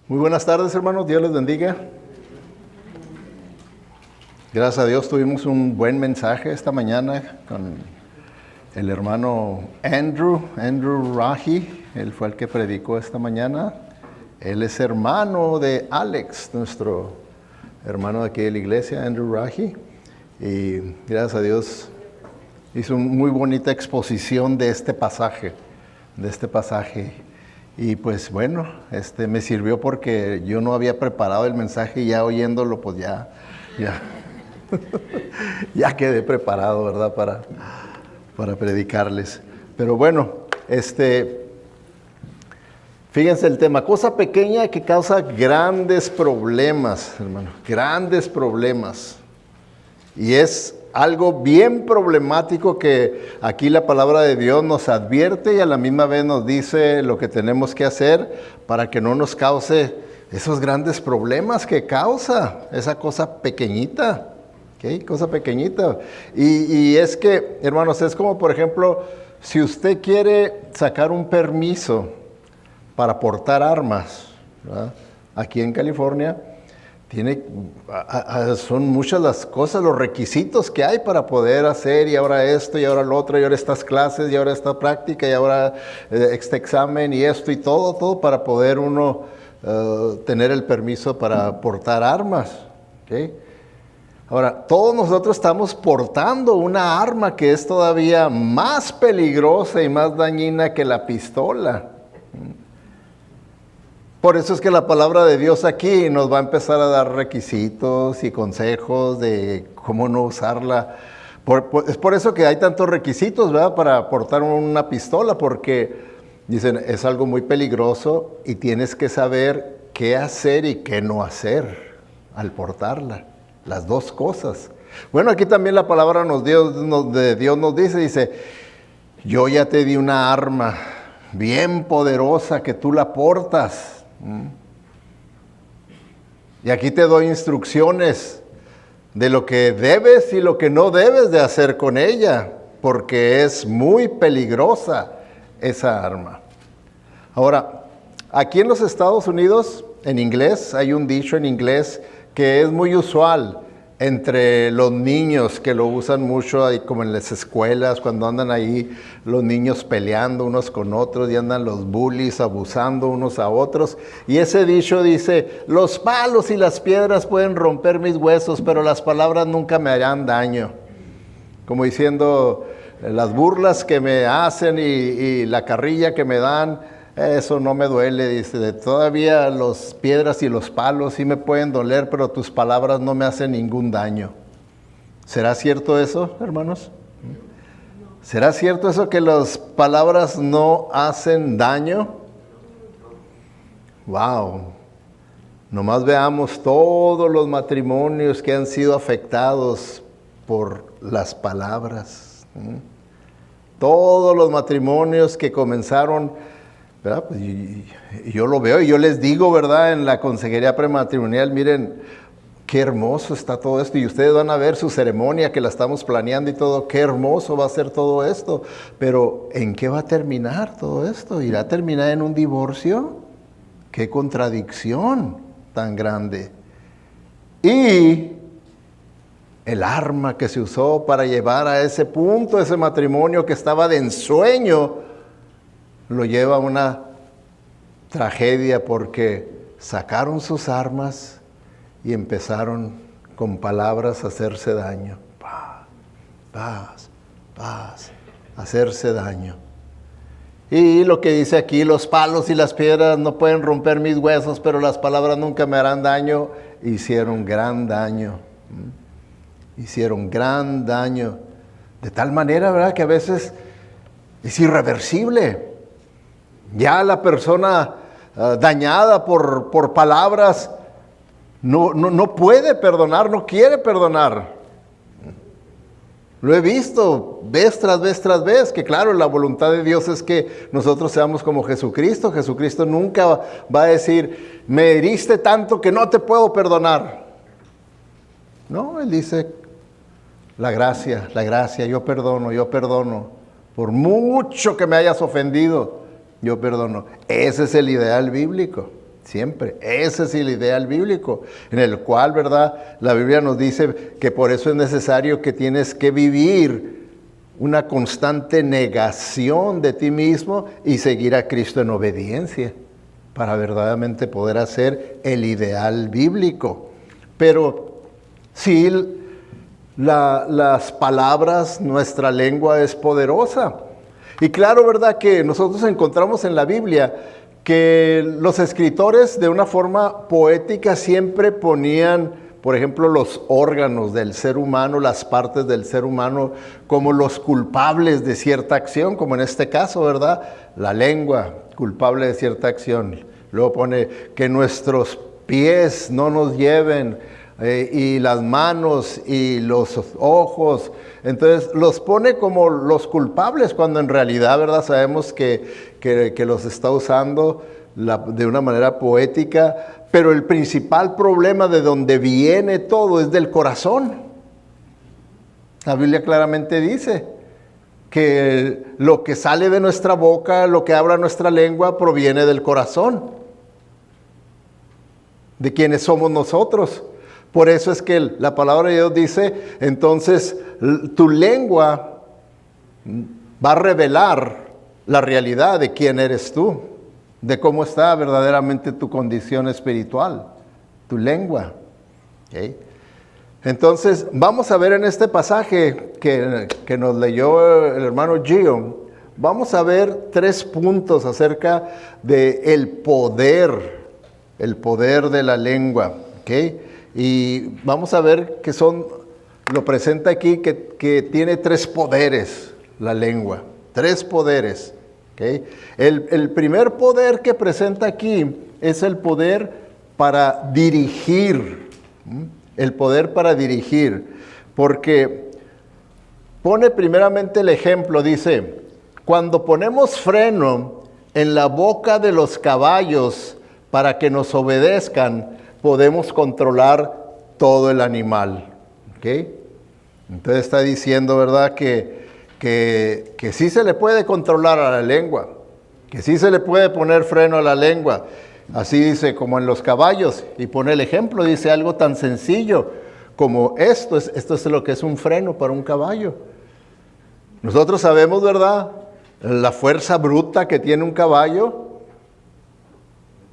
Muy buenas tardes, hermanos. Dios les bendiga. Gracias a Dios tuvimos un buen mensaje esta mañana con el hermano Andrew Rahi. Él fue el que predicó esta mañana. Él es hermano de Alex, nuestro hermano de aquí de la iglesia, Andrew Rahi. Y gracias a Dios hizo una muy bonita exposición de este pasaje. Y pues bueno, me sirvió porque yo no había preparado el mensaje y ya oyéndolo, pues ya ya quedé preparado, ¿verdad? Para predicarles. Pero bueno, fíjense el tema, cosa pequeña que causa grandes problemas, hermano, grandes problemas. Y es algo bien problemático que aquí la palabra de Dios nos advierte y a la misma vez nos dice lo que tenemos que hacer para que no nos cause esos grandes problemas que causa esa cosa pequeñita. ¿Okay? Cosa pequeñita. Y es que, hermanos, es como por ejemplo, si usted quiere sacar un permiso para portar armas, ¿verdad? Aquí en California, son muchas las cosas, los requisitos que hay para poder hacer, y ahora esto, y ahora lo otro, y ahora estas clases, y ahora esta práctica, y ahora este examen, y esto, y todo para poder uno tener el permiso para portar armas. ¿Okay? Ahora, todos nosotros estamos portando una arma que es todavía más peligrosa y más dañina que la pistola. Por eso es que la palabra de Dios aquí nos va a empezar a dar requisitos y consejos de cómo no usarla. Es por eso que hay tantos requisitos, ¿verdad? Para portar una pistola, porque dicen, es algo muy peligroso y tienes que saber qué hacer y qué no hacer al portarla. Las dos cosas. Bueno, aquí también la palabra de Dios nos dice, yo ya te di una arma bien poderosa que tú la portas. Y aquí te doy instrucciones de lo que debes y lo que no debes de hacer con ella, porque es muy peligrosa esa arma. Ahora, aquí en los Estados Unidos, en inglés, hay un dicho en inglés que es muy usual entre los niños, que lo usan mucho ahí como en las escuelas, cuando andan ahí los niños peleando unos con otros y andan los bullies abusando unos a otros. Y ese dicho dice, los palos y las piedras pueden romper mis huesos, pero las palabras nunca me harán daño. Como diciendo, las burlas que me hacen y la carrilla que me dan, eso no me duele, dice, todavía las piedras y los palos sí me pueden doler, pero tus palabras no me hacen ningún daño. ¿Será cierto eso, hermanos? ¿Será cierto eso que las palabras no hacen daño? ¡Wow! Nomás veamos todos los matrimonios que han sido afectados por las palabras. Todos los matrimonios que comenzaron, ¿verdad? Pues yo lo veo y yo les digo, ¿verdad? En la consejería prematrimonial, miren, qué hermoso está todo esto. Y ustedes van a ver su ceremonia que la estamos planeando y todo, qué hermoso va a ser todo esto. Pero, ¿en qué va a terminar todo esto? ¿Irá a terminar en un divorcio? ¡Qué contradicción tan grande! Y el arma que se usó para llevar a ese punto, ese matrimonio que estaba de ensueño, lo lleva a una tragedia porque sacaron sus armas y empezaron con palabras a hacerse daño. Paz, hacerse daño. Y lo que dice aquí, los palos y las piedras no pueden romper mis huesos, pero las palabras nunca me harán daño. Hicieron gran daño. Hicieron gran daño. De tal manera, ¿verdad?, que a veces es irreversible. Ya la persona dañada por palabras no puede perdonar, no quiere perdonar. Lo he visto vez tras vez, que claro, la voluntad de Dios es que nosotros seamos como Jesucristo. Jesucristo nunca va a decir, me heriste tanto que no te puedo perdonar. No, Él dice, la gracia, yo perdono. Por mucho que me hayas ofendido, yo perdono. Ese es el ideal bíblico. Siempre. Ese es el ideal bíblico, en el cual, ¿verdad? La Biblia nos dice que por eso es necesario que tienes que vivir una constante negación de ti mismo y seguir a Cristo en obediencia, para verdaderamente poder hacer el ideal bíblico. Pero sí, las palabras, nuestra lengua es poderosa. Y claro, ¿verdad? Que nosotros encontramos en la Biblia que los escritores de una forma poética siempre ponían, por ejemplo, los órganos del ser humano, las partes del ser humano, como los culpables de cierta acción, como en este caso, ¿verdad? La lengua, culpable de cierta acción. Luego pone que nuestros pies no nos lleven, y las manos y los ojos. Entonces los pone como los culpables, cuando en realidad, ¿verdad? Sabemos que los está usando de una manera poética, pero el principal problema de donde viene todo es del corazón. La Biblia claramente dice que lo que sale de nuestra boca, lo que habla nuestra lengua, proviene del corazón. ¿De quiénes somos nosotros? Por eso es que la palabra de Dios dice, entonces tu lengua va a revelar la realidad de quién eres tú, de cómo está verdaderamente tu condición espiritual, tu lengua. ¿Okay? Entonces vamos a ver en este pasaje que nos leyó el hermano Gio, vamos a ver 3 puntos acerca del poder de la lengua. ¿Okay? Y vamos a ver que lo presenta aquí, que tiene 3 poderes la lengua, 3 poderes. ¿Okay? El primer poder que presenta aquí es el poder para dirigir, el poder para dirigir, porque pone primeramente el ejemplo, dice, cuando ponemos freno en la boca de los caballos para que nos obedezcan, podemos controlar todo el animal. ¿Okay? Entonces está diciendo, ¿verdad? Que sí se le puede controlar a la lengua, que sí se le puede poner freno a la lengua. Así dice, como en los caballos, y pone el ejemplo, dice algo tan sencillo como esto es lo que es un freno para un caballo. Nosotros sabemos, ¿verdad? La fuerza bruta que tiene un caballo.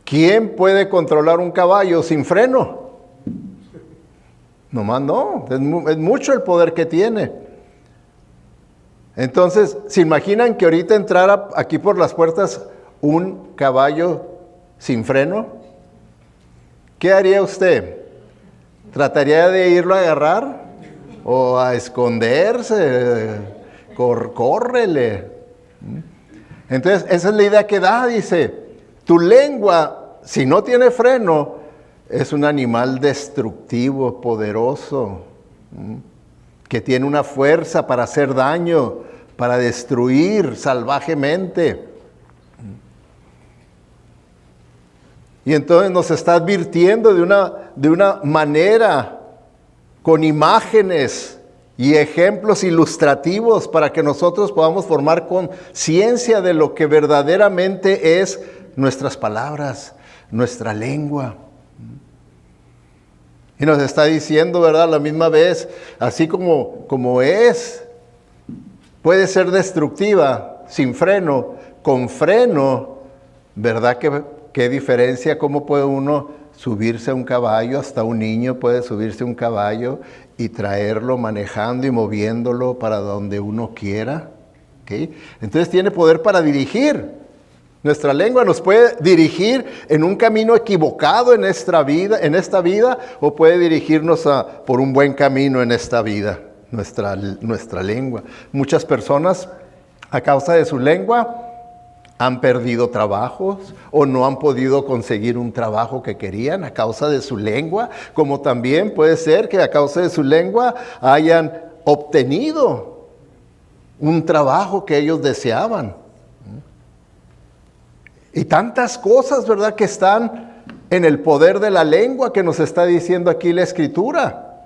¿Quién puede controlar un caballo sin freno? Nomás no, es mucho el poder que tiene. Entonces, ¿se imaginan que ahorita entrara aquí por las puertas un caballo sin freno? ¿Qué haría usted? ¿Trataría de irlo a agarrar? ¿O a esconderse? Córrele. Entonces, esa es la idea que da, dice. Tu lengua, si no tiene freno, es un animal destructivo, poderoso, que tiene una fuerza para hacer daño, para destruir salvajemente. Y entonces nos está advirtiendo de una manera, con imágenes y ejemplos ilustrativos, para que nosotros podamos formar conciencia de lo que verdaderamente es nuestras palabras, nuestra lengua. Y nos está diciendo, ¿verdad? A la misma vez, así como puede ser destructiva sin freno, con freno, ¿verdad? ¿Qué diferencia? ¿Cómo puede uno subirse a un caballo? Hasta un niño puede subirse a un caballo y traerlo manejando y moviéndolo para donde uno quiera. ¿Okay? Entonces tiene poder para dirigir. Nuestra lengua nos puede dirigir en un camino equivocado en esta vida, o puede dirigirnos por un buen camino en esta vida, nuestra lengua. Muchas personas, a causa de su lengua, han perdido trabajos o no han podido conseguir un trabajo que querían a causa de su lengua, como también puede ser que a causa de su lengua hayan obtenido un trabajo que ellos deseaban. Y tantas cosas, ¿verdad?, que están en el poder de la lengua, que nos está diciendo aquí la Escritura.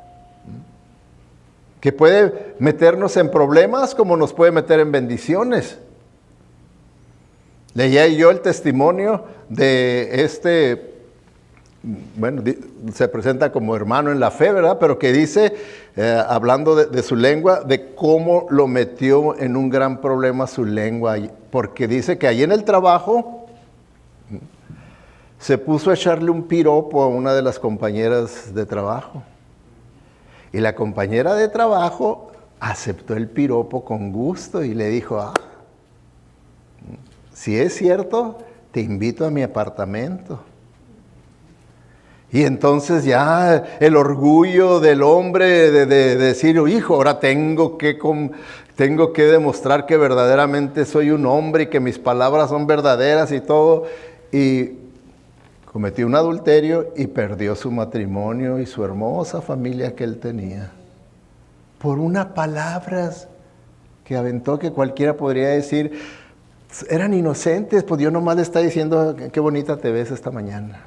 Que puede meternos en problemas como nos puede meter en bendiciones. Leía yo el testimonio de este bueno, se presenta como hermano en la fe, ¿verdad? Pero que dice, hablando de su lengua, de cómo lo metió en un gran problema su lengua, porque dice que ahí en el trabajo se puso a echarle un piropo a una de las compañeras de trabajo. Y la compañera de trabajo aceptó el piropo con gusto y le dijo, si es cierto, te invito a mi apartamento. Y entonces ya el orgullo del hombre de decir, hijo, ahora tengo que demostrar que verdaderamente soy un hombre y que mis palabras son verdaderas y todo. Y cometió un adulterio y perdió su matrimonio y su hermosa familia que él tenía. Por unas palabras que aventó, que cualquiera podría decir, eran inocentes, pues Dios nomás le está diciendo, qué bonita te ves esta mañana.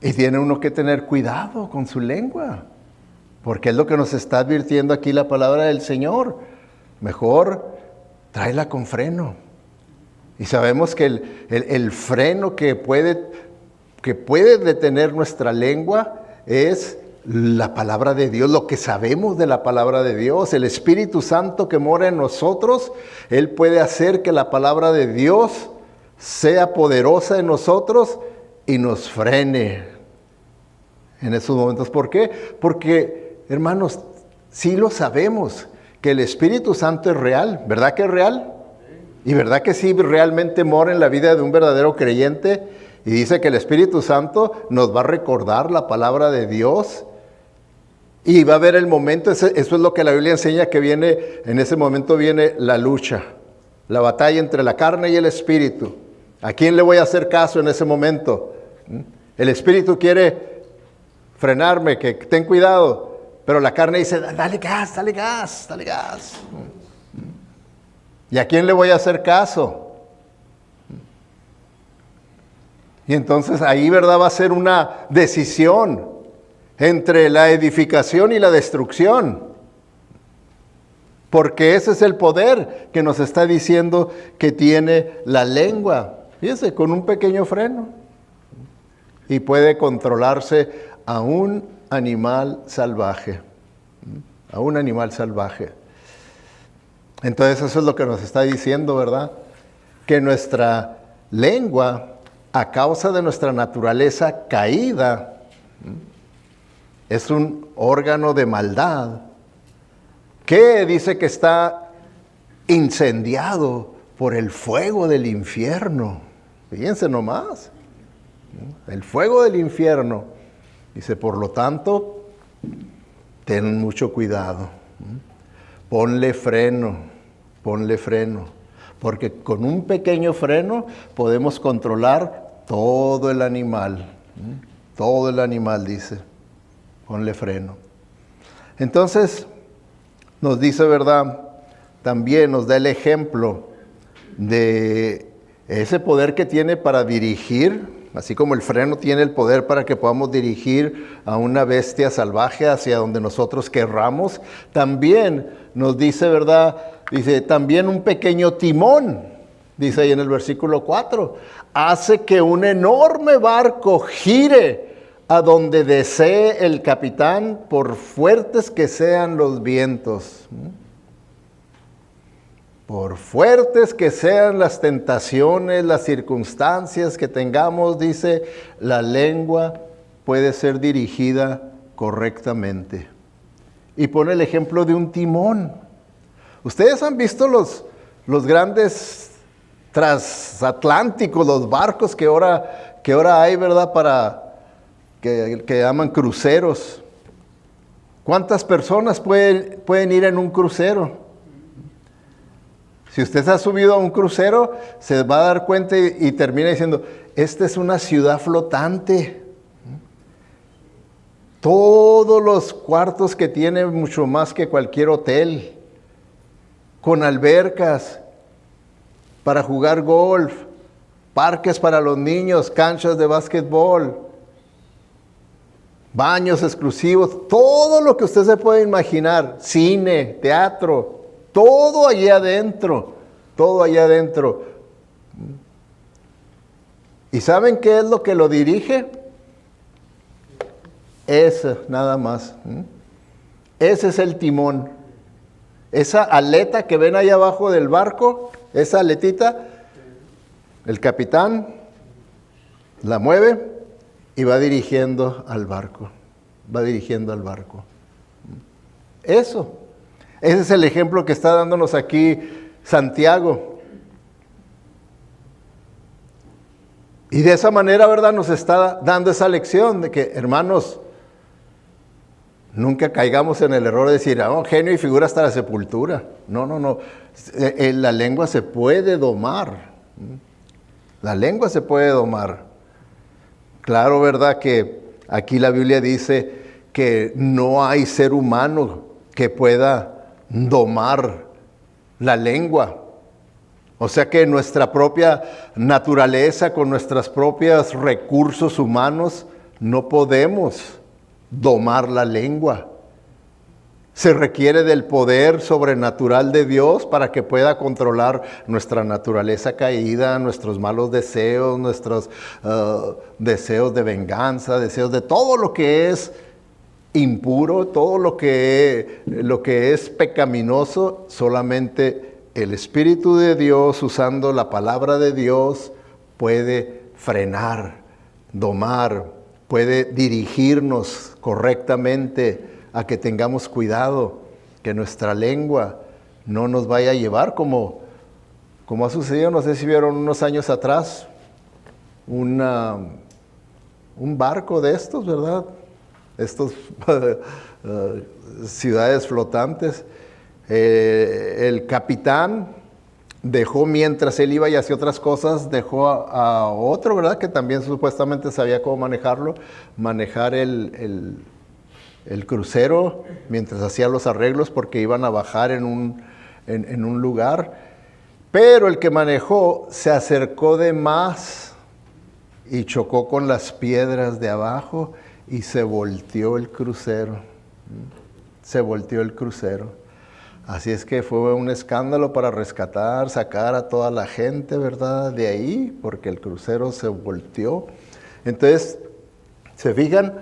Y tiene uno que tener cuidado con su lengua, porque es lo que nos está advirtiendo aquí la palabra del Señor. Mejor tráela con freno. Y sabemos que el freno que puede detener nuestra lengua es la palabra de Dios, lo que sabemos de la palabra de Dios. El Espíritu Santo que mora en nosotros, Él puede hacer que la palabra de Dios sea poderosa en nosotros y nos frene en esos momentos. ¿Por qué? Porque, hermanos, sí lo sabemos, que el Espíritu Santo es real. ¿Verdad que es real? Y verdad que sí realmente mora en la vida de un verdadero creyente. Y dice que el Espíritu Santo nos va a recordar la palabra de Dios. Y va a haber el momento, eso es lo que la Biblia enseña, que viene, en ese momento viene la lucha, la batalla entre la carne y el Espíritu. ¿A quién le voy a hacer caso en ese momento? El Espíritu quiere frenarme, que ten cuidado, pero la carne dice, dale gas, dale gas, dale gas. ¿Y a quién le voy a hacer caso? Y entonces ahí, ¿verdad? Va a ser una decisión entre la edificación y la destrucción. Porque ese es el poder que nos está diciendo que tiene la lengua. Fíjense, con un pequeño freno. Y puede controlarse a un animal salvaje. A un animal salvaje. Entonces eso es lo que nos está diciendo, ¿verdad? Que nuestra lengua, a causa de nuestra naturaleza caída, es un órgano de maldad que dice que está incendiado por el fuego del infierno. Fíjense nomás, el fuego del infierno. Dice, por lo tanto, ten mucho cuidado. Ponle freno, porque con un pequeño freno podemos controlar todo el animal. Todo el animal, dice. Ponle freno. Entonces, nos dice, ¿verdad? También nos da el ejemplo de ese poder que tiene para dirigir, así como el freno tiene el poder para que podamos dirigir a una bestia salvaje hacia donde nosotros querramos. También nos dice, ¿verdad? Dice, también un pequeño timón, dice ahí en el versículo 4, hace que un enorme barco gire a donde desee el capitán, por fuertes que sean los vientos. Por fuertes que sean las tentaciones, las circunstancias que tengamos, dice, la lengua puede ser dirigida correctamente. Y pone el ejemplo de un timón. Ustedes han visto los grandes transatlánticos, los barcos que ahora hay, ¿verdad? Que llaman cruceros. ¿Cuántas personas pueden ir en un crucero? Si usted se ha subido a un crucero, se va a dar cuenta y termina diciendo, esta es una ciudad flotante. Todos los cuartos que tiene, mucho más que cualquier hotel, con albercas para jugar golf, parques para los niños, canchas de básquetbol, baños exclusivos, todo lo que usted se puede imaginar, cine, teatro, todo allá adentro, todo allá adentro. ¿Y saben qué es lo que lo dirige? Ese, nada más. Ese es el timón. Esa aleta que ven ahí abajo del barco, esa aletita, el capitán la mueve y va dirigiendo al barco. Va dirigiendo al barco. Eso. Ese es el ejemplo que está dándonos aquí Santiago. Y de esa manera, ¿verdad?, nos está dando esa lección de que, hermanos, nunca caigamos en el error de decir, genio y figura hasta la sepultura. No. La lengua se puede domar. La lengua se puede domar. Claro, ¿verdad?, que aquí la Biblia dice que no hay ser humano que pueda domar la lengua. O sea que nuestra propia naturaleza, con nuestros propios recursos humanos, no podemos domar la lengua. Se requiere del poder sobrenatural de Dios para que pueda controlar nuestra naturaleza caída, nuestros malos deseos, nuestros deseos de venganza, deseos de todo lo que es impuro, todo lo que es pecaminoso. Solamente el Espíritu de Dios, usando la palabra de Dios, puede frenar, domar, puede dirigirnos correctamente a que tengamos cuidado, que nuestra lengua no nos vaya a llevar como ha sucedido. No sé si vieron unos años atrás un barco de estos, ¿verdad? Estos ciudades flotantes. El capitán dejó, mientras él iba y hacía otras cosas, dejó a otro, ¿verdad?, que también supuestamente sabía cómo manejar el crucero mientras hacía los arreglos, porque iban a bajar en un lugar. Pero el que manejó se acercó de más y chocó con las piedras de abajo y se volteó el crucero. Se volteó el crucero. Así es que fue un escándalo para sacar a toda la gente, ¿verdad?, de ahí, porque el crucero se volteó. Entonces, ¿se fijan?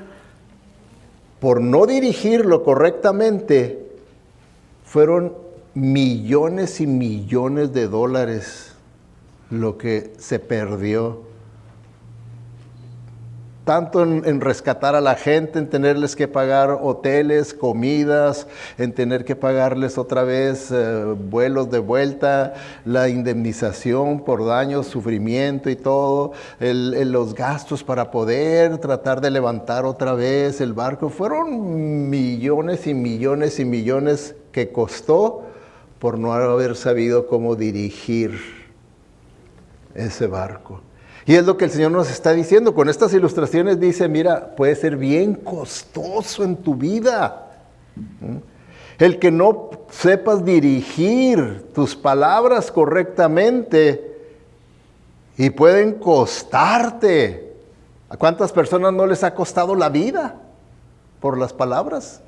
Por no dirigirlo correctamente, fueron millones y millones de dólares lo que se perdió. Tanto en rescatar a la gente, en tenerles que pagar hoteles, comidas, en tener que pagarles otra vez vuelos de vuelta, la indemnización por daños, sufrimiento y todo, los gastos para poder tratar de levantar otra vez el barco. Fueron millones y millones y millones que costó por no haber sabido cómo dirigir ese barco. Y es lo que el Señor nos está diciendo. Con estas ilustraciones dice, mira, puede ser bien costoso en tu vida. El que no sepas dirigir tus palabras correctamente y pueden costarte. ¿A cuántas personas no les ha costado la vida por las palabras?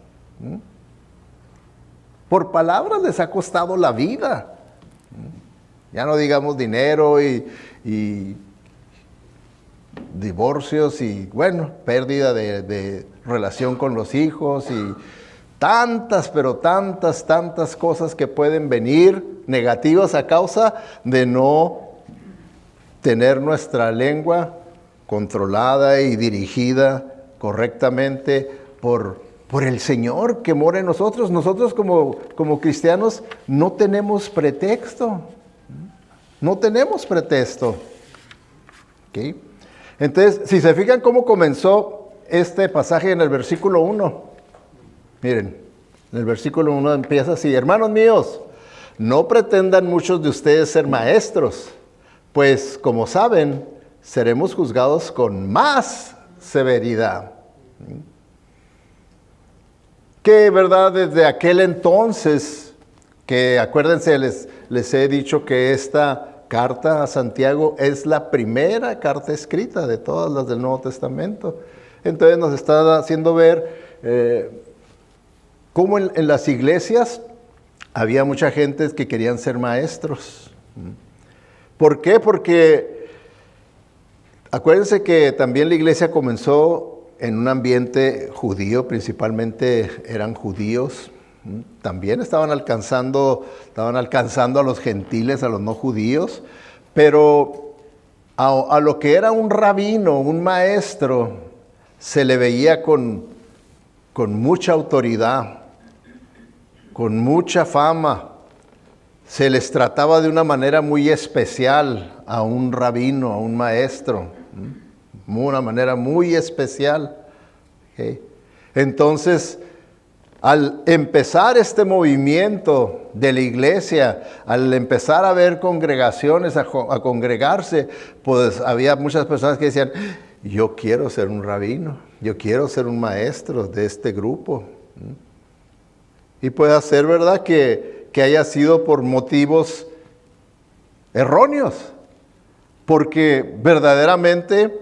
Por palabras les ha costado la vida. Ya no digamos dinero y divorcios y, bueno, pérdida de relación con los hijos y tantas, pero tantas cosas que pueden venir negativas a causa de no tener nuestra lengua controlada y dirigida correctamente por el Señor que mora en nosotros. Nosotros como cristianos no tenemos pretexto. No tenemos pretexto. ¿Ok? Entonces, si se fijan cómo comenzó este pasaje en el versículo 1. Miren, en el versículo 1 empieza así: hermanos míos, no pretendan muchos de ustedes ser maestros, pues como saben, seremos juzgados con más severidad. Que, ¿verdad? Desde aquel entonces, que acuérdense, les he dicho que esta carta a Santiago es la primera carta escrita de todas las del Nuevo Testamento. Entonces nos está haciendo ver cómo en las iglesias había mucha gente que querían ser maestros. ¿Por qué? Porque Acuérdense que también la iglesia comenzó en un ambiente judío, principalmente eran judíos. También estaban alcanzando a los gentiles, a los no judíos, pero a lo que era un rabino, un maestro, se le veía con mucha autoridad, con mucha fama. Se les trataba de una manera muy especial a un rabino, a un maestro, una manera muy especial. ¿Okay? Entonces, al empezar este movimiento de la iglesia, al empezar a ver congregaciones, a congregarse, pues había muchas personas que decían, yo quiero ser un rabino, yo quiero ser un maestro de este grupo. Y puede ser, ¿verdad?, que haya sido por motivos erróneos, porque verdaderamente,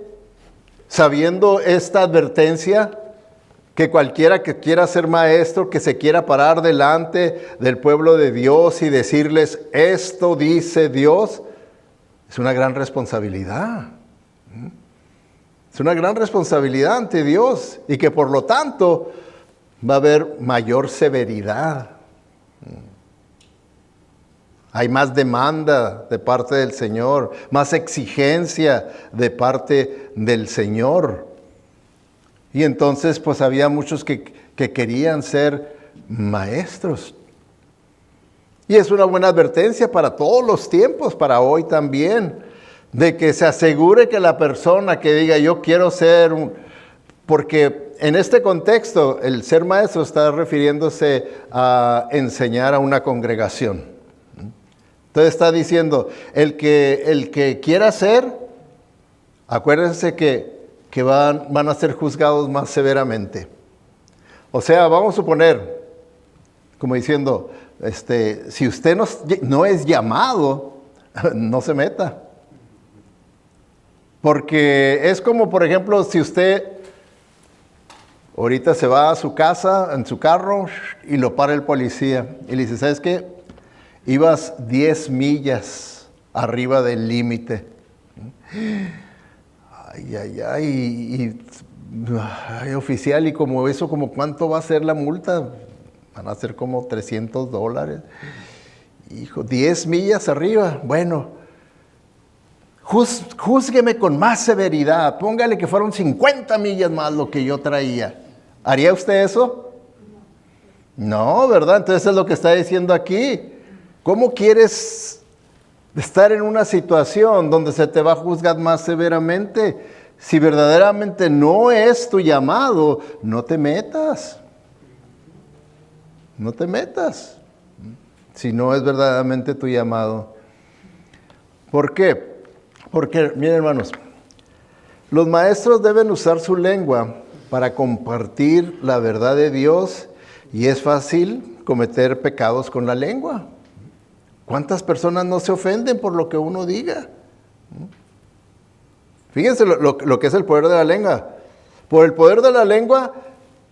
sabiendo esta advertencia, que cualquiera que quiera ser maestro, que se quiera parar delante del pueblo de Dios y decirles, esto dice Dios, es una gran responsabilidad. Es una gran responsabilidad ante Dios y que por lo tanto va a haber mayor severidad. Hay más demanda de parte del Señor, más exigencia de parte del Señor. Y entonces pues había muchos que querían ser maestros. Y es una buena advertencia para todos los tiempos, para hoy también, de que se asegure que la persona que diga yo quiero ser porque en este contexto el ser maestro está refiriéndose a enseñar a una congregación. Entonces está diciendo, el que quiera ser, acuérdense que van a ser juzgados más severamente. O sea, vamos a suponer, como diciendo, si usted no es llamado, no se meta. Porque es como, por ejemplo, si usted ahorita se va a su casa, en su carro, y lo para el policía. Y le dice, ¿sabes qué? Ibas 10 millas arriba del límite. Ay, oficial, y como eso, como ¿cuánto va a ser la multa? Van a ser como $300. Hijo, 10 millas arriba. Bueno, júzgueme con más severidad. Póngale que fueron 50 millas más lo que yo traía. ¿Haría usted eso? No, ¿verdad? Entonces es lo que está diciendo aquí. ¿Cómo quieres estar en una situación donde se te va a juzgar más severamente? Si verdaderamente no es tu llamado, no te metas. No te metas. Si no es verdaderamente tu llamado. ¿Por qué? Porque, miren hermanos, los maestros deben usar su lengua para compartir la verdad de Dios y es fácil cometer pecados con la lengua. ¿Cuántas personas no se ofenden por lo que uno diga? Fíjense lo que es el poder de la lengua. Por el poder de la lengua,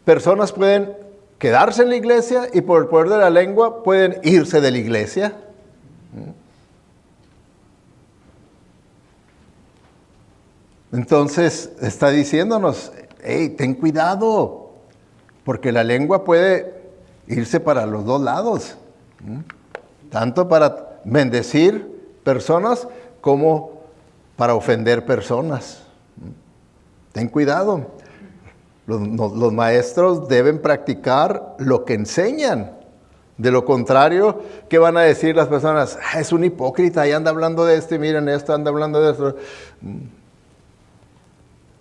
personas pueden quedarse en la iglesia y por el poder de la lengua pueden irse de la iglesia. Entonces está diciéndonos, hey, ten cuidado, porque la lengua puede irse para los dos lados. Tanto para bendecir personas como para ofender personas. Ten cuidado. Los maestros deben practicar lo que enseñan. De lo contrario, ¿qué van a decir las personas? Es un hipócrita, ahí anda hablando de esto y miren esto, anda hablando de esto.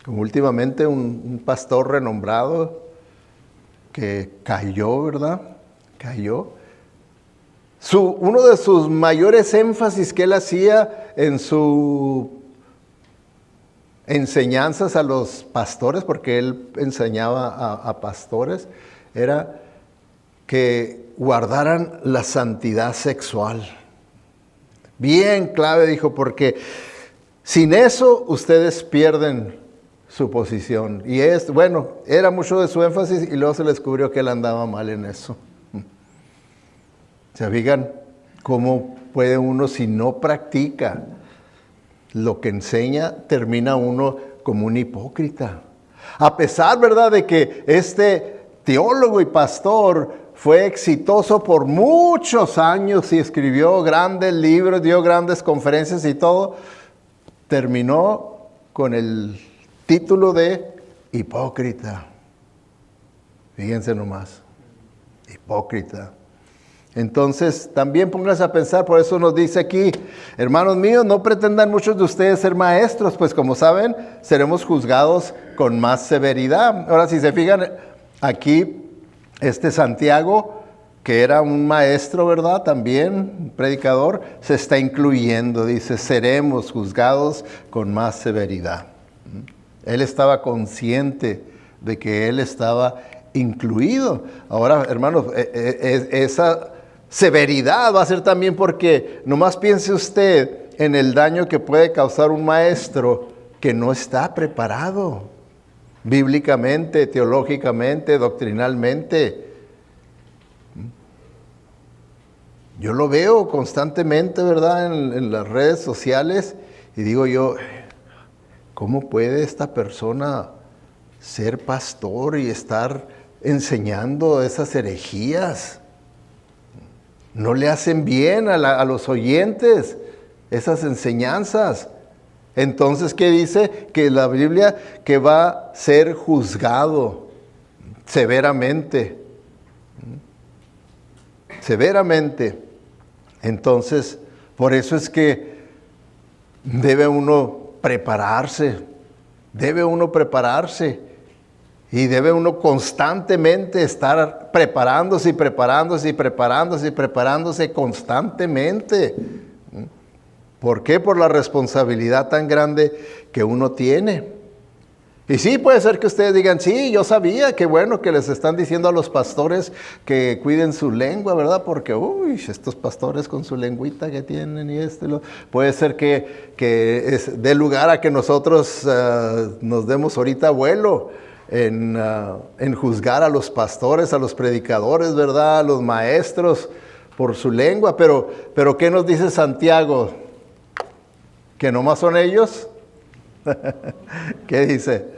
Como últimamente un pastor renombrado que cayó, ¿verdad? Cayó. Uno de sus mayores énfasis que él hacía en sus enseñanzas a los pastores, porque él enseñaba a pastores, era que guardaran la santidad sexual. Bien clave, dijo, porque sin eso ustedes pierden su posición. Y era mucho de su énfasis y luego se le descubrió que él andaba mal en eso. ¿Se fijan cómo puede uno, si no practica lo que enseña, termina uno como un hipócrita. A pesar, ¿verdad?, de que este teólogo y pastor fue exitoso por muchos años y escribió grandes libros, dio grandes conferencias y todo, terminó con el título de hipócrita. Fíjense nomás, hipócrita. Entonces, también pónganse a pensar, por eso nos dice aquí, hermanos míos, no pretendan muchos de ustedes ser maestros, pues como saben, seremos juzgados con más severidad. Ahora, si se fijan, aquí Santiago, que era un maestro, ¿verdad? También, un predicador, se está incluyendo, dice, seremos juzgados con más severidad. Él estaba consciente de que él estaba incluido. Ahora, hermanos, esa severidad va a ser también porque nomás piense usted en el daño que puede causar un maestro que no está preparado bíblicamente, teológicamente, doctrinalmente. Yo lo veo constantemente, ¿verdad?, en las redes sociales y digo yo, ¿cómo puede esta persona ser pastor y estar enseñando esas herejías? No le hacen bien a los oyentes esas enseñanzas. Entonces, ¿qué dice? Que la Biblia que va a ser juzgado severamente. Severamente. Entonces, por eso es que debe uno prepararse. Debe uno prepararse. Y debe uno constantemente estar preparándose y preparándose y preparándose y preparándose constantemente. ¿Por qué? Por la responsabilidad tan grande que uno tiene. Y sí, puede ser que ustedes digan, sí, yo sabía, qué bueno que les están diciendo a los pastores que cuiden su lengua, ¿verdad? Porque, estos pastores con su lengüita que tienen y puede ser que dé lugar a que nosotros nos demos ahorita vuelo en juzgar a los pastores, a los predicadores, ¿verdad? A los maestros por su lengua. Pero ¿qué nos dice Santiago? ¿Que nomás son ellos? ¿Qué dice?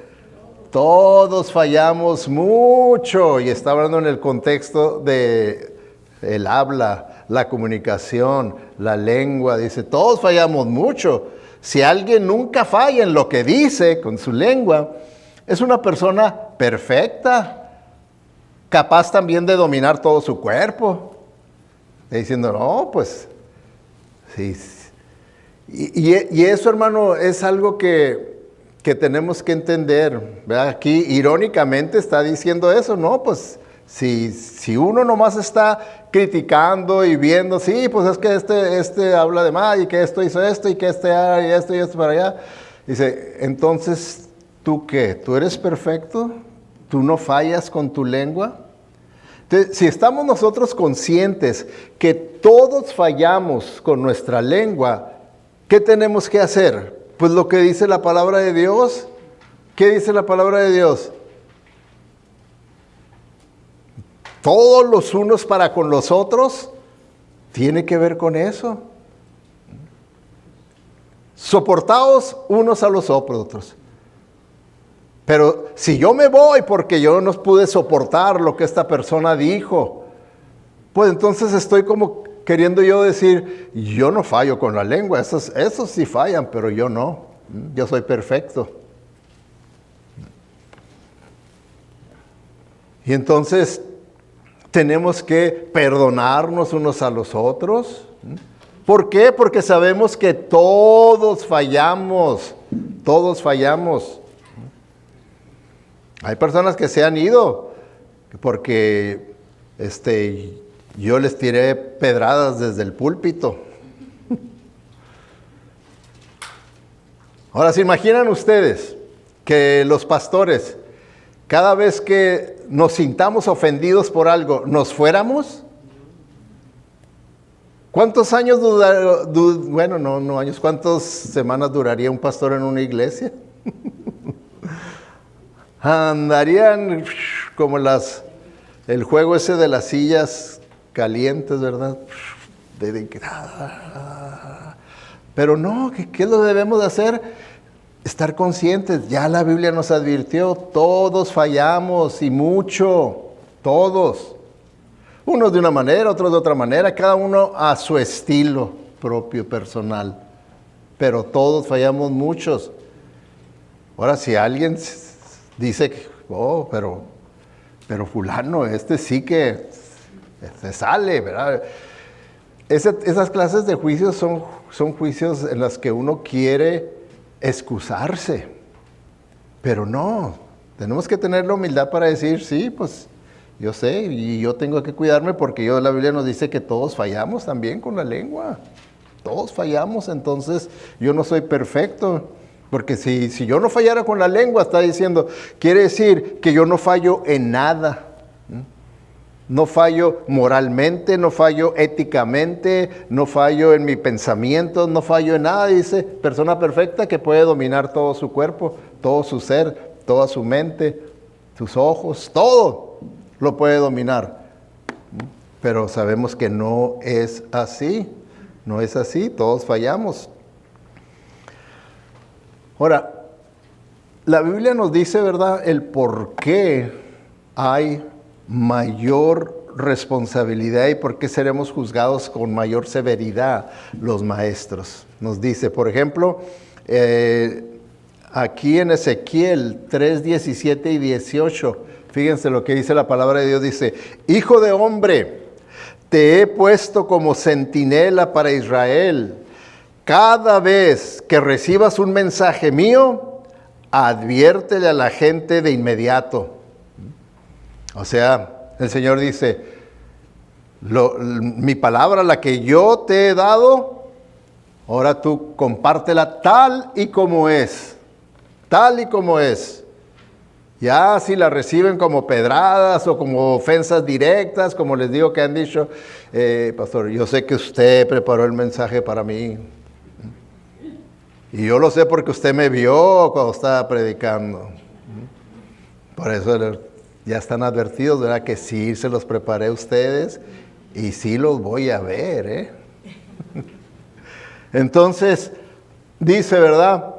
Todos fallamos mucho. Y está hablando en el contexto de el habla, la comunicación, la lengua. Dice, todos fallamos mucho. Si alguien nunca falla en lo que dice con su lengua, es una persona perfecta, capaz también de dominar todo su cuerpo. Y diciendo, no, pues, sí. Y eso, hermano, es algo que tenemos que entender, ¿verdad? Aquí, irónicamente, está diciendo eso, ¿no? Pues, si uno nomás está criticando y viendo, sí, pues es que este habla de más, y que esto hizo esto, y que y esto para allá. Dice, entonces, ¿tú qué? ¿Tú eres perfecto? ¿Tú no fallas con tu lengua? Entonces, si estamos nosotros conscientes que todos fallamos con nuestra lengua, ¿qué tenemos que hacer? Pues lo que dice la palabra de Dios. ¿Qué dice la palabra de Dios? Todos los unos para con los otros, tiene que ver con eso. Soportaos unos a los otros. Pero si yo me voy porque yo no pude soportar lo que esta persona dijo, pues entonces estoy como queriendo yo decir, yo no fallo con la lengua, esos sí fallan, pero yo no, yo soy perfecto. Y entonces tenemos que perdonarnos unos a los otros. ¿Por qué? Porque sabemos que todos fallamos, todos fallamos. Hay personas que se han ido porque yo les tiré pedradas desde el púlpito. Ahora, ¿se imaginan ustedes que los pastores, cada vez que nos sintamos ofendidos por algo, nos fuéramos? ¿Cuántos años cuántas semanas duraría un pastor en una iglesia? Andarían como el juego ese de las sillas calientes, ¿verdad? Pero no, ¿qué es lo que debemos de hacer? Estar conscientes. Ya la Biblia nos advirtió, todos fallamos y mucho, todos. Unos de una manera, otros de otra manera, cada uno a su estilo propio, personal. Pero todos fallamos muchos. Ahora, si alguien dice, oh, pero fulano, este sí que se sale, ¿verdad? Esas clases de juicios son juicios en los que uno quiere excusarse. Pero no, tenemos que tener la humildad para decir, sí, pues yo sé, y yo tengo que cuidarme porque la Biblia nos dice que todos fallamos también con la lengua. Todos fallamos, entonces yo no soy perfecto. Porque si yo no fallara con la lengua, está diciendo, quiere decir que yo no fallo en nada. No fallo moralmente, no fallo éticamente, no fallo en mi pensamiento, no fallo en nada. Dice, persona perfecta que puede dominar todo su cuerpo, todo su ser, toda su mente, sus ojos, todo lo puede dominar. Pero sabemos que no es así. No es así, todos fallamos. Ahora, la Biblia nos dice, ¿verdad?, el por qué hay mayor responsabilidad y por qué seremos juzgados con mayor severidad los maestros. Nos dice, por ejemplo, aquí en Ezequiel 3, 17 y 18, fíjense lo que dice la palabra de Dios, dice, Hijo de hombre, te he puesto como centinela para Israel. Cada vez que recibas un mensaje mío, adviértele a la gente de inmediato. O sea, el Señor dice, mi palabra, la que yo te he dado, ahora tú compártela tal y como es. Tal y como es. Ya si la reciben como pedradas o como ofensas directas, como les digo que han dicho, pastor, yo sé que usted preparó el mensaje para mí. Y yo lo sé porque usted me vio cuando estaba predicando. Por eso ya están advertidos, ¿verdad? Que sí se los preparé a ustedes y sí los voy a ver, ¿eh? Entonces, dice, ¿verdad?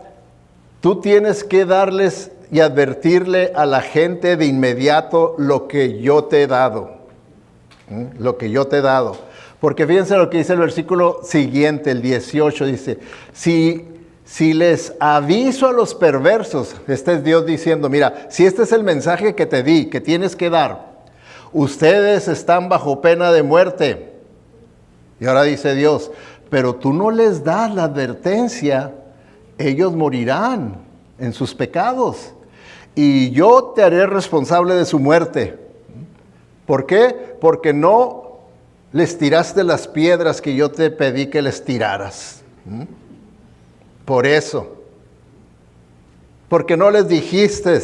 Tú tienes que darles y advertirle a la gente de inmediato lo que yo te he dado. Lo que yo te he dado. Porque fíjense lo que dice el versículo siguiente, el 18, dice, si les aviso a los perversos, este es Dios diciendo, mira, si este es el mensaje que te di, que tienes que dar, ustedes están bajo pena de muerte. Y ahora dice Dios, pero tú no les das la advertencia, ellos morirán en sus pecados y yo te haré responsable de su muerte. ¿Por qué? Porque no les tiraste las piedras que yo te pedí que les tiraras. Por eso. Porque no les dijiste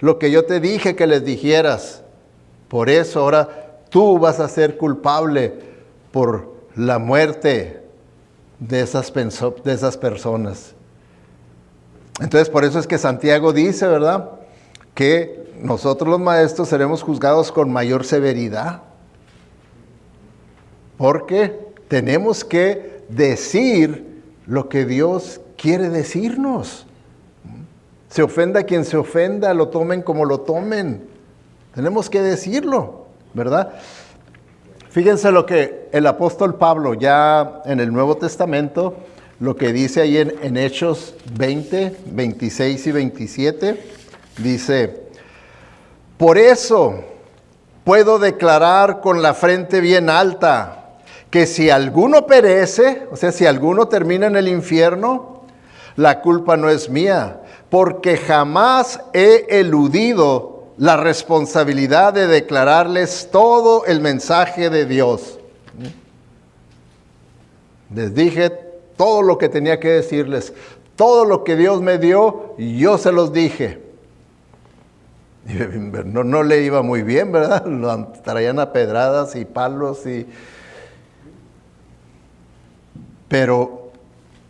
lo que yo te dije que les dijeras. Por eso ahora tú vas a ser culpable por la muerte de esas personas. Entonces por eso es que Santiago dice, ¿verdad?, que nosotros los maestros seremos juzgados con mayor severidad. Porque tenemos que decir lo que Dios quiere decirnos. Se ofenda quien se ofenda, lo tomen como lo tomen. Tenemos que decirlo, ¿verdad? Fíjense lo que el apóstol Pablo ya en el Nuevo Testamento, lo que dice ahí en Hechos 20, 26 y 27, dice, por eso puedo declarar con la frente bien alta, que si alguno perece, o sea, si alguno termina en el infierno, la culpa no es mía, porque jamás he eludido la responsabilidad de declararles todo el mensaje de Dios. Les dije todo lo que tenía que decirles, todo lo que Dios me dio, yo se los dije. No le iba muy bien, ¿verdad? Lo traían a pedradas y palos pero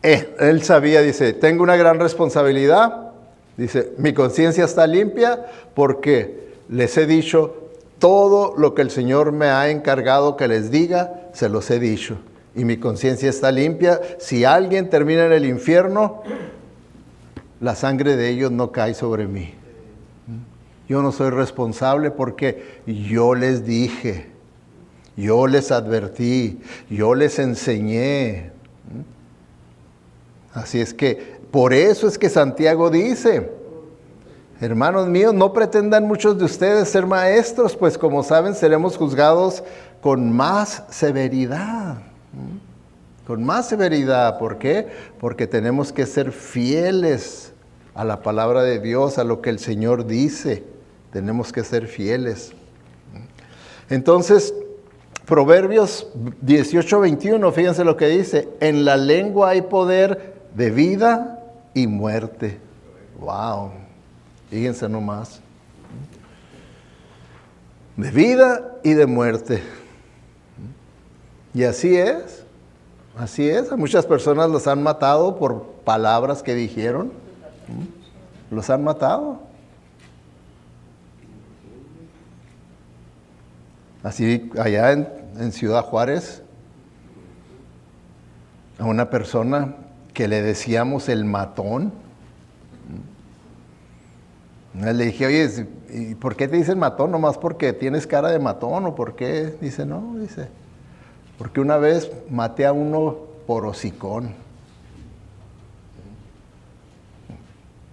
él sabía, dice, tengo una gran responsabilidad, dice, mi conciencia está limpia porque les he dicho todo lo que el Señor me ha encargado que les diga, se los he dicho. y mi conciencia está limpia. Si alguien termina en el infierno, la sangre de ellos no cae sobre mí. Yo no soy responsable porque yo les dije, yo les advertí, yo les enseñé. Así es que, por eso es que Santiago dice, hermanos míos, no pretendan muchos de ustedes ser maestros, pues como saben, seremos juzgados con más severidad. Con más severidad, ¿por qué? Porque tenemos que ser fieles a la palabra de Dios, a lo que el Señor dice. Tenemos que ser fieles. Entonces, Proverbios 18:21, fíjense lo que dice. En la lengua hay poder de vida y muerte. ¡Wow! Fíjense nomás. De vida y de muerte. Y así es. Así es. A muchas personas los han matado por palabras que dijeron. Los han matado. Así, allá en Ciudad Juárez, a una persona que le decíamos el matón. Le dije, oye, ¿y por qué te dicen matón? ¿Nomás porque tienes cara de matón o por qué? Dice, no, dice, porque una vez maté a uno por hocicón.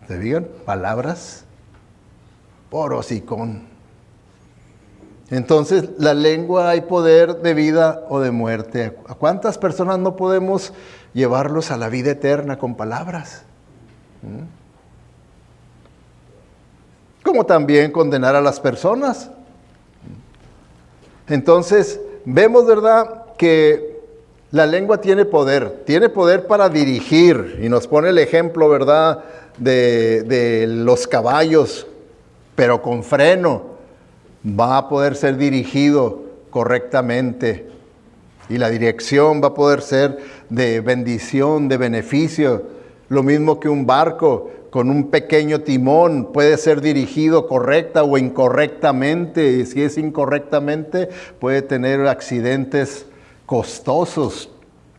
¿Se digan? Palabras por hocicón. Entonces, la lengua hay poder de vida o de muerte. ¿A cuántas personas no podemos llevarlos a la vida eterna con palabras? Como también condenar a las personas. Entonces, vemos, ¿verdad?, que la lengua tiene poder para dirigir. Y nos pone el ejemplo, ¿verdad?, de los caballos, pero con freno. Va a poder ser dirigido correctamente y la dirección va a poder ser de bendición, de beneficio. Lo mismo que un barco con un pequeño timón puede ser dirigido correcta o incorrectamente, y si es incorrectamente puede tener accidentes costosos.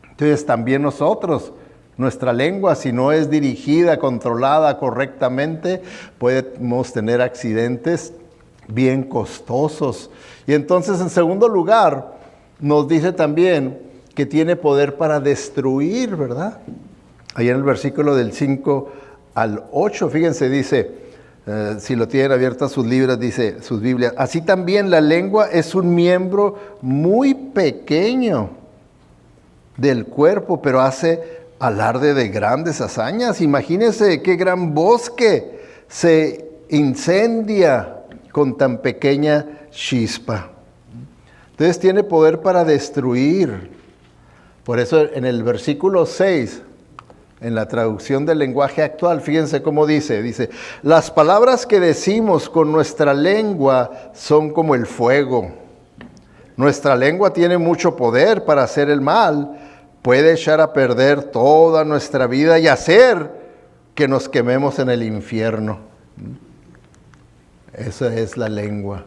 Entonces también nosotros, nuestra lengua, si no es dirigida, controlada correctamente, podemos tener accidentes bien costosos. Y entonces, en segundo lugar, nos dice también que tiene poder para destruir, ¿verdad? Ahí en el versículo del 5 al 8, fíjense, dice, si lo tienen abiertas sus libros, dice sus Biblias, así también la lengua es un miembro muy pequeño del cuerpo, pero hace alarde de grandes hazañas. Imagínense qué gran bosque se incendia con tan pequeña chispa. Entonces tiene poder para destruir. Por eso en el versículo 6, en la traducción del lenguaje actual, fíjense cómo dice, las palabras que decimos con nuestra lengua son como el fuego. Nuestra lengua tiene mucho poder para hacer el mal, puede echar a perder toda nuestra vida y hacer que nos quememos en el infierno. Esa es la lengua.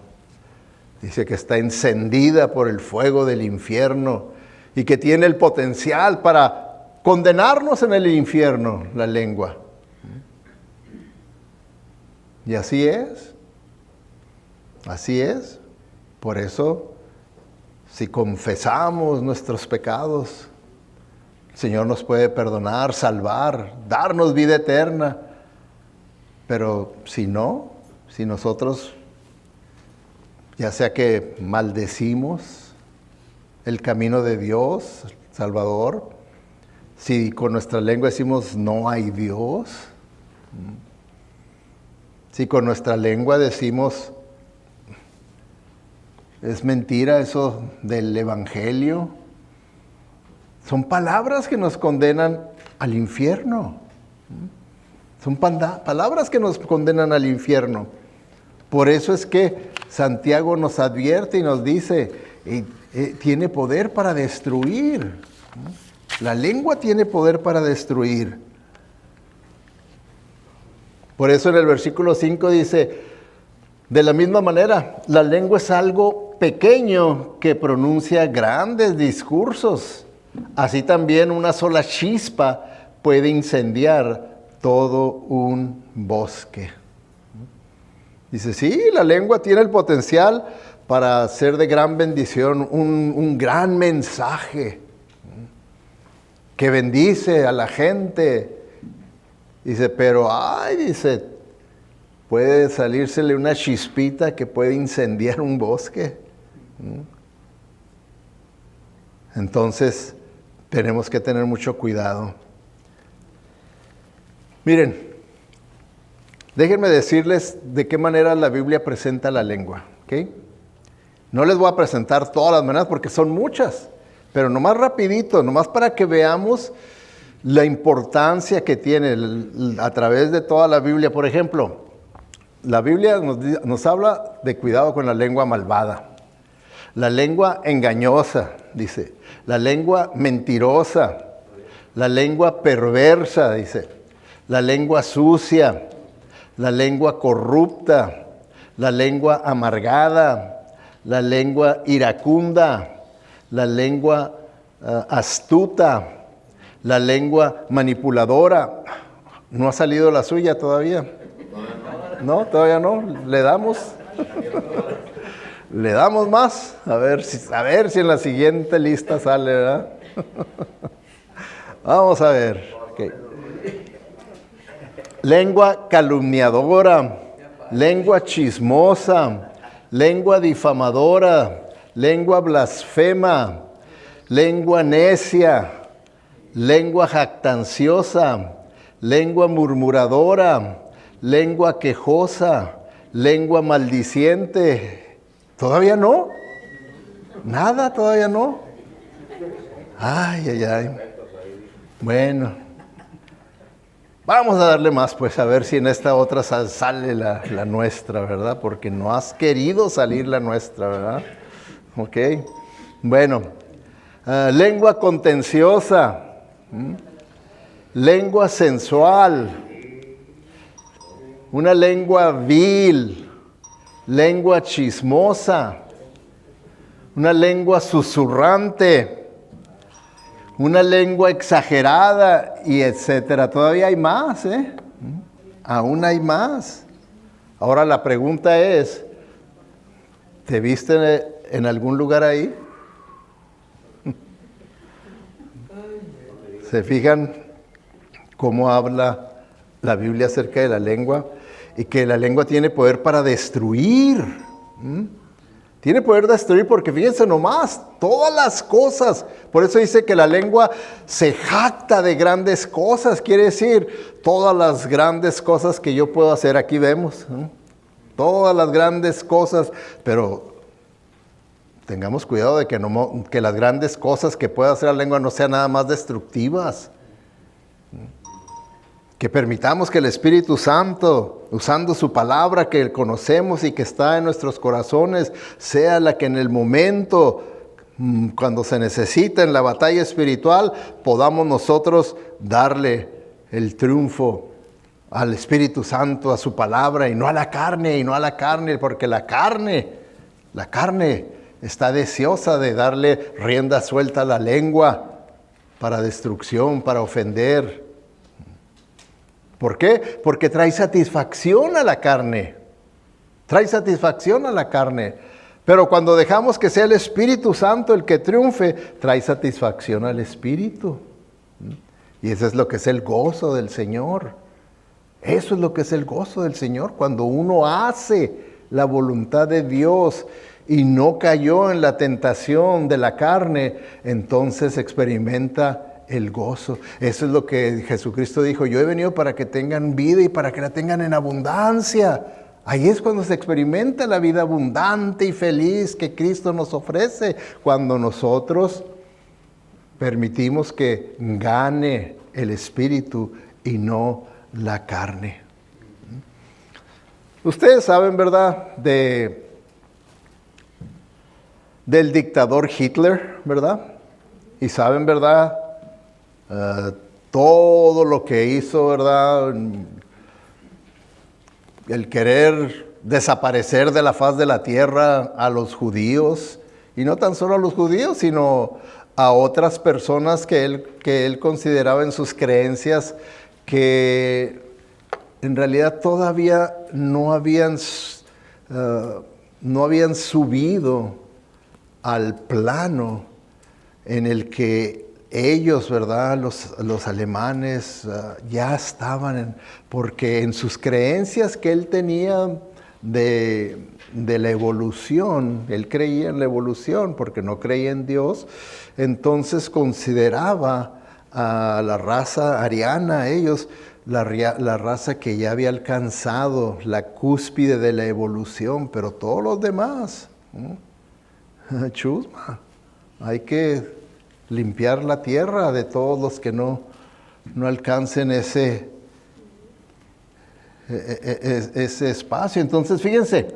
Dice que está encendida por el fuego del infierno y que tiene el potencial para condenarnos en el infierno, la lengua. Y así es. Así es. Por eso, si confesamos nuestros pecados, el Señor nos puede perdonar, salvar, darnos vida eterna. Pero si no, si nosotros, ya sea que maldecimos el camino de Dios, Salvador, si con nuestra lengua decimos no hay Dios, si con nuestra lengua decimos es mentira eso del Evangelio, son palabras que nos condenan al infierno. Son palabras que nos condenan al infierno. Por eso es que Santiago nos advierte y nos dice, tiene poder para destruir. La lengua tiene poder para destruir. Por eso en el versículo 5 dice, de la misma manera, la lengua es algo pequeño que pronuncia grandes discursos. así también una sola chispa puede incendiar todo un bosque. Dice, sí, la lengua tiene el potencial para ser de gran bendición, un gran mensaje que bendice a la gente. Dice, pero, dice, puede salírsele una chispita que puede incendiar un bosque. Entonces, tenemos que tener mucho cuidado. Miren, déjenme decirles de qué manera la Biblia presenta la lengua, ¿ok? No les voy a presentar todas las maneras porque son muchas, pero nomás rapidito, nomás para que veamos la importancia que tiene a través de toda la Biblia. Por ejemplo, la Biblia nos habla de cuidado con la lengua malvada, la lengua engañosa, dice, la lengua mentirosa, la lengua perversa, dice, la lengua sucia, la lengua corrupta, la lengua amargada, la lengua iracunda, la lengua astuta, la lengua manipuladora. ¿No ha salido la suya todavía? No, todavía no. ¿Le damos? ¿Le damos más? A ver si en la siguiente lista sale, ¿verdad? Vamos a ver. Okay. Lengua calumniadora, lengua chismosa, lengua difamadora, lengua blasfema, lengua necia, lengua jactanciosa, lengua murmuradora, lengua quejosa, lengua maldiciente. ¿Todavía no? Nada, todavía no. Ay. Bueno, vamos a darle más, pues, a ver si en esta otra sale la nuestra, ¿verdad? Porque no has querido salir la nuestra, ¿verdad? Ok. Bueno, lengua contenciosa, lengua sensual, una lengua vil, lengua chismosa, una lengua susurrante, una lengua exagerada, y etcétera. Todavía hay más, ¿eh? Aún hay más. Ahora la pregunta es, ¿te viste en algún lugar ahí? ¿Se fijan cómo habla la Biblia acerca de la lengua? Y que la lengua tiene poder para destruir. Tiene poder de destruir porque fíjense nomás, todas las cosas. Por eso dice que la lengua se jacta de grandes cosas. Quiere decir, todas las grandes cosas que yo puedo hacer. Aquí vemos, ¿no? Todas las grandes cosas. Pero tengamos cuidado de que las grandes cosas que pueda hacer la lengua no sean nada más destructivas. Que permitamos que el Espíritu Santo, usando su palabra que conocemos y que está en nuestros corazones, sea la que en el momento, cuando se necesita en la batalla espiritual, podamos nosotros darle el triunfo al Espíritu Santo, a su palabra, y no a la carne, porque la carne está deseosa de darle rienda suelta a la lengua para destrucción, para ofender. ¿Por qué? Porque trae satisfacción a la carne. Pero cuando dejamos que sea el Espíritu Santo el que triunfe, trae satisfacción al Espíritu. Y eso es lo que es el gozo del Señor. Eso es lo que es el gozo del Señor. Cuando uno hace la voluntad de Dios y no cayó en la tentación de la carne, entonces experimenta el gozo. Eso es lo que Jesucristo dijo: yo he venido para que tengan vida y para que la tengan en abundancia. Ahí es cuando se experimenta la vida abundante y feliz que Cristo nos ofrece, cuando nosotros permitimos que gane el Espíritu y no la carne. Ustedes saben, ¿verdad?, del dictador Hitler, ¿verdad? Y saben, ¿verdad?, todo lo que hizo, ¿verdad? El querer desaparecer de la faz de la tierra a los judíos, y no tan solo a los judíos, sino a otras personas que él consideraba en sus creencias que en realidad todavía no habían subido al plano en el que ellos, ¿verdad? Los alemanes ya estaban, porque en sus creencias que él tenía de la evolución, él creía en la evolución porque no creía en Dios, entonces consideraba a la raza ariana, ellos, la raza que ya había alcanzado la cúspide de la evolución, pero todos los demás, chusma, hay que limpiar la tierra de todos los que no alcancen ese espacio. Entonces, fíjense,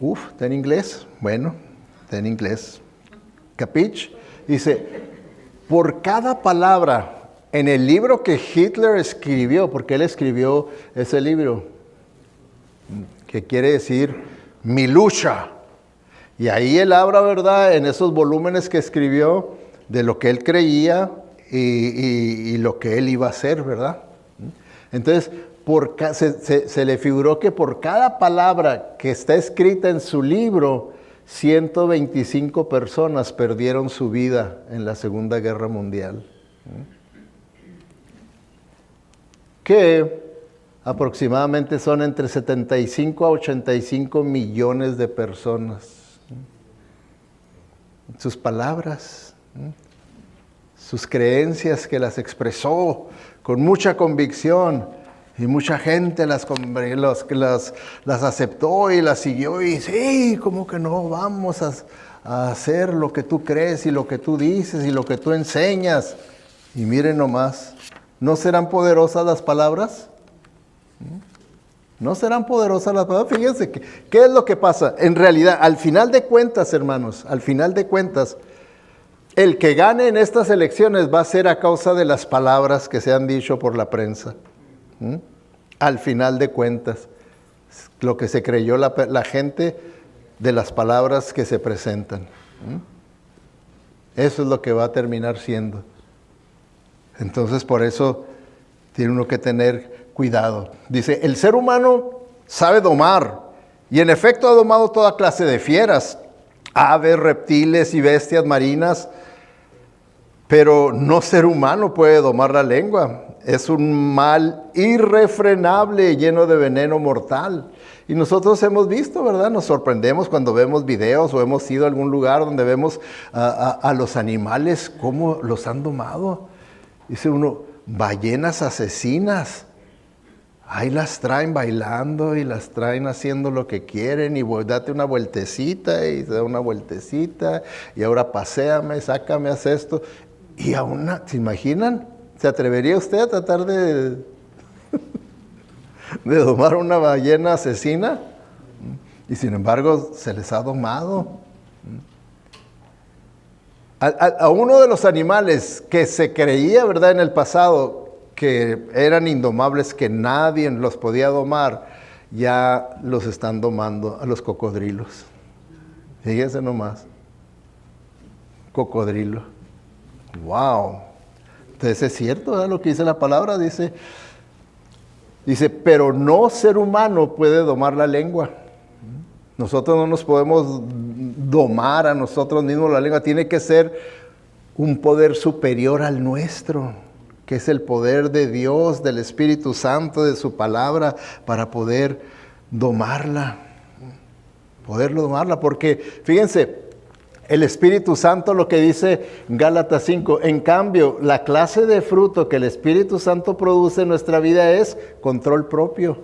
¿está en inglés? Bueno, está en inglés. ¿Capich? Dice, por cada palabra en el libro que Hitler escribió, porque él escribió ese libro, que quiere decir mi lucha. Y ahí él habla, ¿verdad?, en esos volúmenes que escribió, de lo que él creía y lo que él iba a hacer, ¿verdad? Entonces, se le figuró que por cada palabra que está escrita en su libro, 125 personas perdieron su vida en la Segunda Guerra Mundial. Que aproximadamente son entre 75 a 85 millones de personas. Sus palabras, sus creencias que las expresó con mucha convicción y mucha gente las aceptó y las siguió y sí, ¿cómo que no? Vamos a hacer lo que tú crees y lo que tú dices y lo que tú enseñas. Y miren nomás, ¿no serán poderosas las palabras? ¿No serán poderosas las palabras? Fíjense, ¿qué es lo que pasa? En realidad, al final de cuentas, hermanos, al final de cuentas, el que gane en estas elecciones va a ser a causa de las palabras que se han dicho por la prensa. Al final de cuentas, lo que se creyó la gente de las palabras que se presentan. Eso es lo que va a terminar siendo. Entonces, por eso tiene uno que tener cuidado. Dice, el ser humano sabe domar, y en efecto ha domado toda clase de fieras, aves, reptiles y bestias marinas, pero no ser humano puede domar la lengua. Es un mal irrefrenable, lleno de veneno mortal. Y nosotros hemos visto, ¿verdad? Nos sorprendemos cuando vemos videos o hemos ido a algún lugar donde vemos a los animales, cómo los han domado. Dice uno, ballenas asesinas. Ahí las traen bailando y las traen haciendo lo que quieren y date una vueltecita y se da una vueltecita y ahora paséame, sácame, haz esto. Y aún, ¿se imaginan? ¿Se atrevería usted a tratar de domar una ballena asesina? Y sin embargo se les ha domado. A uno de los animales que se creía, ¿verdad?, en el pasado, que eran indomables, que nadie los podía domar, ya los están domando, a los cocodrilos. Fíjense nomás. Cocodrilo. ¡Wow! Entonces es cierto, ¿verdad?, lo que dice la palabra. Dice, pero no ser humano puede domar la lengua. Nosotros no nos podemos domar a nosotros mismos la lengua. Tiene que ser un poder superior al nuestro, que es el poder de Dios, del Espíritu Santo, de su palabra, para poder domarla. Poderlo domarla, porque fíjense, el Espíritu Santo, lo que dice Gálatas 5, en cambio, la clase de fruto que el Espíritu Santo produce en nuestra vida es control propio,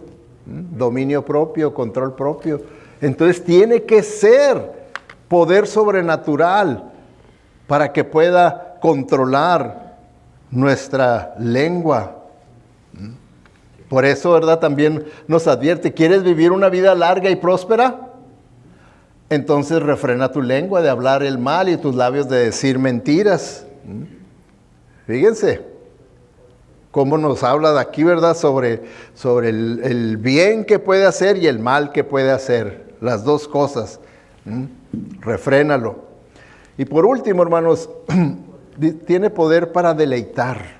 dominio propio, control propio. Entonces tiene que ser poder sobrenatural para que pueda controlar nuestra lengua. Por eso, ¿verdad?, también nos advierte, ¿quieres vivir una vida larga y próspera? Entonces refrena tu lengua de hablar el mal y tus labios de decir mentiras. Fíjense cómo nos habla de aquí, ¿verdad?, sobre el bien que puede hacer y el mal que puede hacer. Las dos cosas. Refrénalo. Y por último, hermanos, tiene poder para deleitar.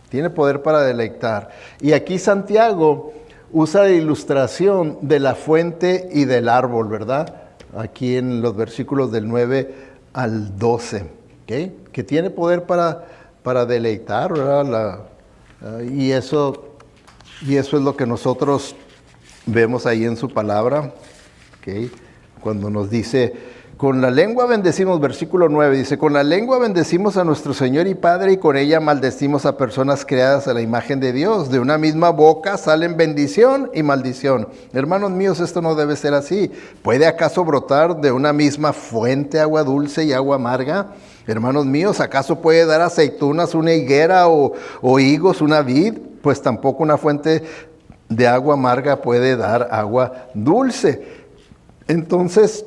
Tiene poder para deleitar. Y aquí Santiago usa la ilustración de la fuente y del árbol, ¿verdad? Aquí en los versículos del 9 al 12, ¿okay? Que tiene poder para deleitar, ¿verdad? Y eso es lo que nosotros vemos ahí en su palabra, ¿okay? Cuando nos dice, con la lengua bendecimos, versículo 9, dice, con la lengua bendecimos a nuestro Señor y Padre y con ella maldecimos a personas creadas a la imagen de Dios. De una misma boca salen bendición y maldición. Hermanos míos, esto no debe ser así. ¿Puede acaso brotar de una misma fuente agua dulce y agua amarga? Hermanos míos, ¿acaso puede dar aceitunas una higuera o higos una vid? Pues tampoco una fuente de agua amarga puede dar agua dulce. Entonces,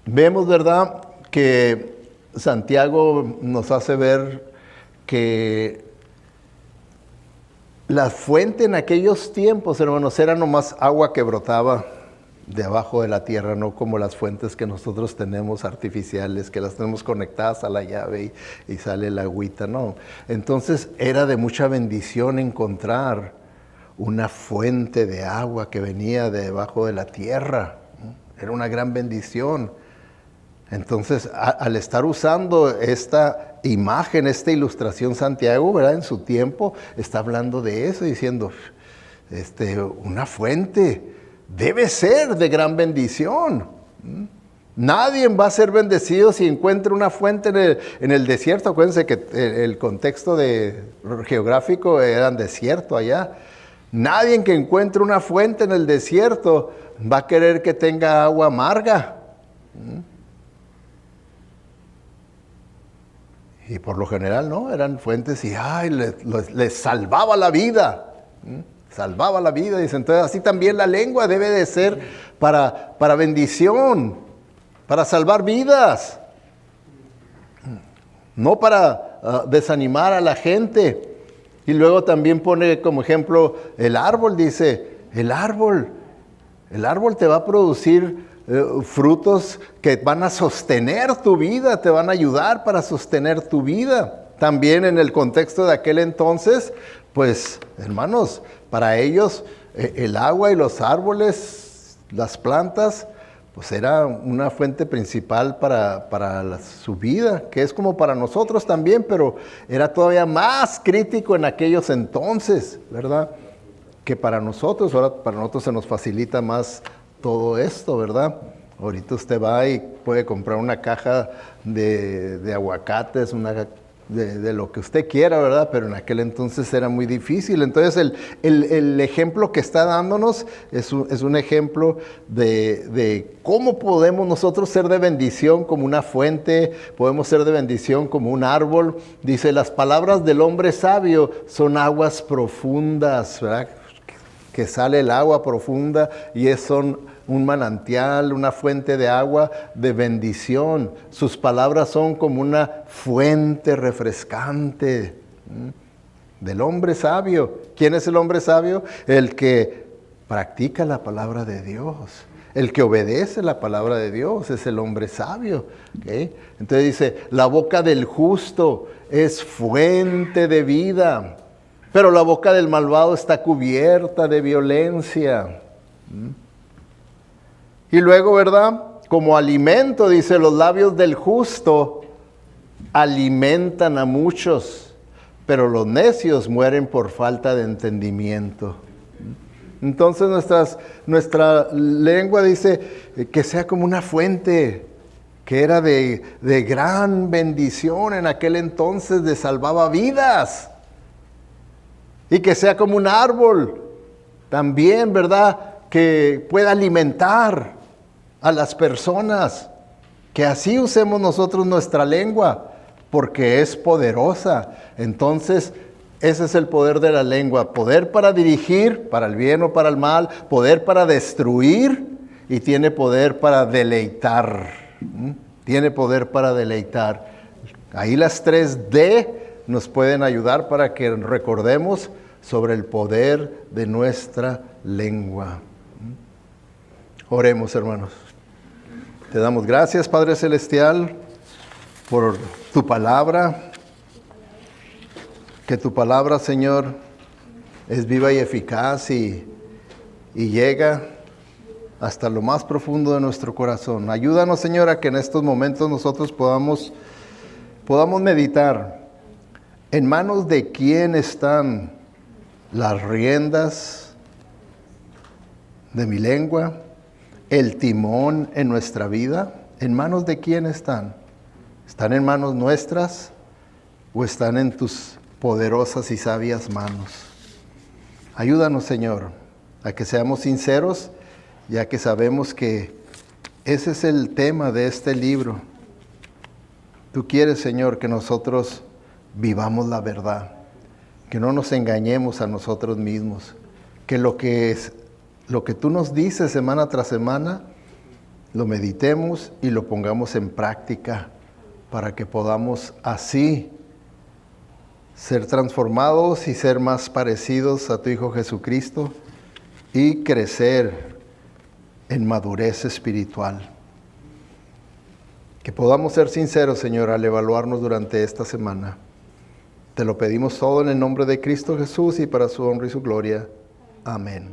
vemos, ¿verdad?, que Santiago nos hace ver que la fuente en aquellos tiempos, hermanos, era nomás agua que brotaba de abajo de la tierra, no como las fuentes que nosotros tenemos artificiales, que las tenemos conectadas a la llave y sale la agüita, no. Entonces era de mucha bendición encontrar una fuente de agua que venía de debajo de la tierra. Era una gran bendición. Entonces, al estar usando esta imagen, esta ilustración Santiago, ¿verdad?, en su tiempo, está hablando de eso, diciendo, una fuente debe ser de gran bendición. Nadie va a ser bendecido si encuentra una fuente en el desierto. Acuérdense que el contexto geográfico era desierto allá. Nadie que encuentre una fuente en el desierto va a querer que tenga agua amarga. Y por lo general, ¿no? Eran fuentes y les salvaba la vida. Salvaba la vida. Dice, entonces así también la lengua debe de ser para bendición, para salvar vidas. No para desanimar a la gente. Y luego también pone como ejemplo el árbol, dice, el árbol te va a producir frutos que van a sostener tu vida, te van a ayudar para sostener tu vida. También en el contexto de aquel entonces, pues hermanos, para ellos el agua y los árboles, las plantas, pues era una fuente principal para su vida, que es como para nosotros también, pero era todavía más crítico en aquellos entonces, ¿verdad?, que para nosotros. Ahora para nosotros se nos facilita más todo esto, ¿verdad? Ahorita usted va y puede comprar una caja de aguacates, de lo que usted quiera, ¿verdad? Pero en aquel entonces era muy difícil. Entonces el ejemplo que está dándonos es un ejemplo de cómo podemos nosotros ser de bendición como una fuente, podemos ser de bendición como un árbol. Dice, las palabras del hombre sabio son aguas profundas, ¿verdad?, que sale el agua profunda y son un manantial, una fuente de agua de bendición. Sus palabras son como una fuente refrescante del hombre sabio. ¿Quién es el hombre sabio? El que practica la palabra de Dios. El que obedece la palabra de Dios es el hombre sabio. ¿Okay? Entonces dice, la boca del justo es fuente de vida, pero la boca del malvado está cubierta de violencia. Y luego, ¿verdad?, como alimento, dice, los labios del justo alimentan a muchos, pero los necios mueren por falta de entendimiento. Entonces nuestra lengua dice que sea como una fuente que era de gran bendición en aquel entonces, de salvaba vidas. Y que sea como un árbol también, ¿verdad?, que pueda alimentar a las personas. Que así usemos nosotros nuestra lengua, porque es poderosa. Entonces, ese es el poder de la lengua. Poder para dirigir, para el bien o para el mal. Poder para destruir y tiene poder para deleitar. Tiene poder para deleitar. Ahí las 3D nos pueden ayudar para que recordemos sobre el poder de nuestra lengua. Oremos, hermanos. Te damos gracias, Padre Celestial, por tu palabra, que tu palabra, Señor, es viva y eficaz y llega hasta lo más profundo de nuestro corazón. Ayúdanos, Señor, a que en estos momentos nosotros podamos meditar en manos de quién están las riendas de mi lengua, el timón en nuestra vida. ¿En manos de quién están? ¿Están en manos nuestras o están en tus poderosas y sabias manos? Ayúdanos, Señor, a que seamos sinceros, ya que sabemos que ese es el tema de este libro. Tú quieres, Señor, que nosotros vivamos la verdad, que no nos engañemos a nosotros mismos, que lo que tú nos dices semana tras semana, lo meditemos y lo pongamos en práctica para que podamos así ser transformados y ser más parecidos a tu Hijo Jesucristo y crecer en madurez espiritual. Que podamos ser sinceros, Señor, al evaluarnos durante esta semana. Te lo pedimos todo en el nombre de Cristo Jesús y para su honra y su gloria. Amén.